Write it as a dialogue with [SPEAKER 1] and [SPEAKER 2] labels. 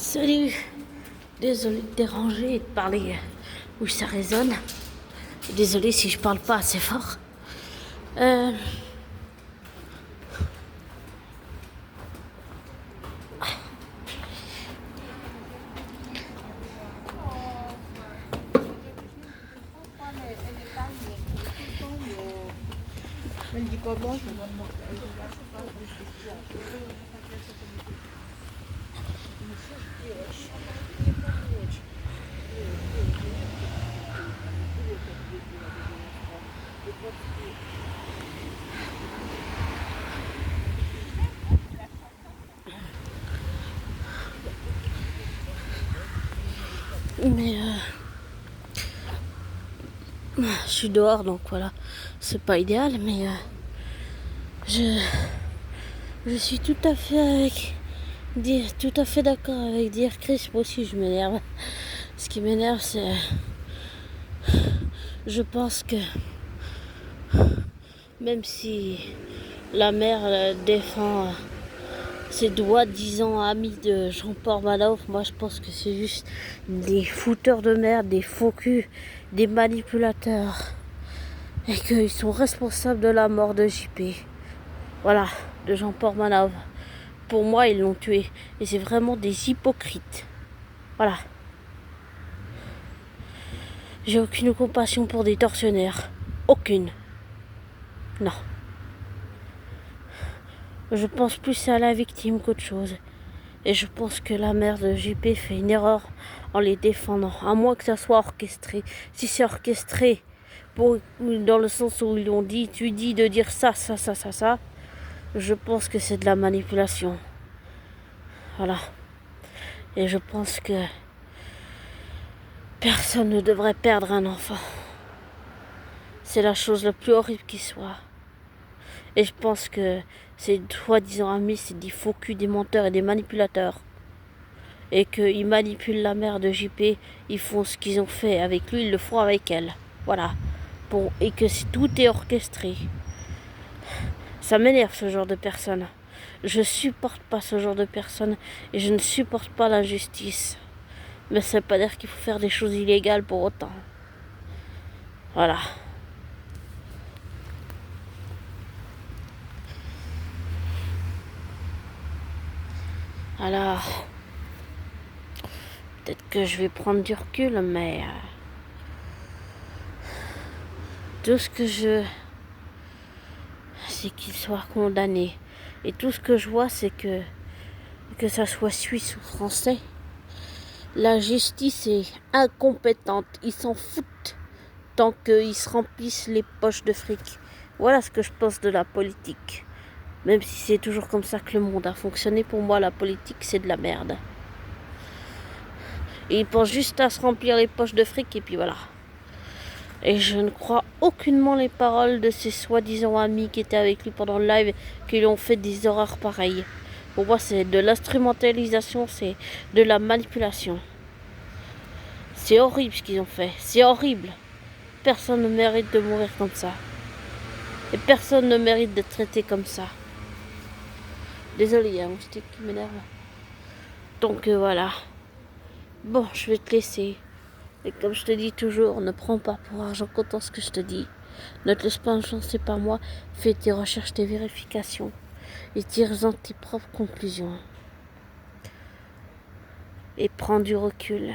[SPEAKER 1] Salut, désolé de déranger et de parler où ça résonne. Désolé si je parle pas assez fort. Euh, mais je suis dehors donc voilà, c'est pas idéal, mais je suis tout à fait d'accord avec dire Chris. Moi aussi je m'énerve. Ce qui m'énerve, c'est je pense que même si la mère défend ces doigts-disant amis de Jean-Paul Manoff, moi je pense que c'est juste des fouteurs de merde, des faux culs, des manipulateurs, et qu'ils sont responsables de la mort de JP. Voilà, de Jean-Paul Manoff. Pour moi, ils l'ont tué. Et c'est vraiment des hypocrites. Voilà. J'ai aucune compassion pour des tortionnaires. Aucune. Non. Je pense plus à la victime qu'autre chose. Et je pense que la mère de JP fait une erreur en les défendant. À moins que ça soit orchestré. Si c'est orchestré, dans le sens où ils l'ont dit, tu dis de dire ça, je pense que c'est de la manipulation. Voilà. Et je pense que personne ne devrait perdre un enfant. C'est la chose la plus horrible qui soit. Et je pense que ces soi-disant amis, c'est des faux culs, des menteurs et des manipulateurs. Et qu'ils manipulent la mère de JP, ils font ce qu'ils ont fait avec lui, ils le font avec elle. Voilà. Et que tout est orchestré. Ça m'énerve ce genre de personnes. Je supporte pas ce genre de personnes et je ne supporte pas l'injustice. Mais ça veut pas dire qu'il faut faire des choses illégales pour autant. Voilà. Alors, peut-être que je vais prendre du recul, mais tout ce que je... c'est qu'il soit condamné. Et tout ce que je vois, c'est que ça soit suisse ou français, la justice est incompétente. Ils s'en foutent tant qu'ils se remplissent les poches de fric. Voilà ce que je pense de la politique. Même si c'est toujours comme ça que le monde a fonctionné, pour moi, la politique, c'est de la merde. Et ils pensent juste à se remplir les poches de fric, et puis voilà. Et je ne crois aucunement les paroles de ces soi-disant amis qui étaient avec lui pendant le live, qui lui ont fait des horreurs pareilles. Pour moi, c'est de l'instrumentalisation, c'est de la manipulation. C'est horrible ce qu'ils ont fait. C'est horrible. Personne ne mérite de mourir comme ça. Et personne ne mérite d'être traité comme ça. Désolé, il y a un moustique qui m'énerve. Donc voilà. Bon, je vais te laisser. Et comme je te dis toujours, ne prends pas pour argent comptant ce que je te dis. Ne te laisse pas influencer par moi. Fais tes recherches, tes vérifications. Et tire-en tes propres conclusions. Et prends du recul.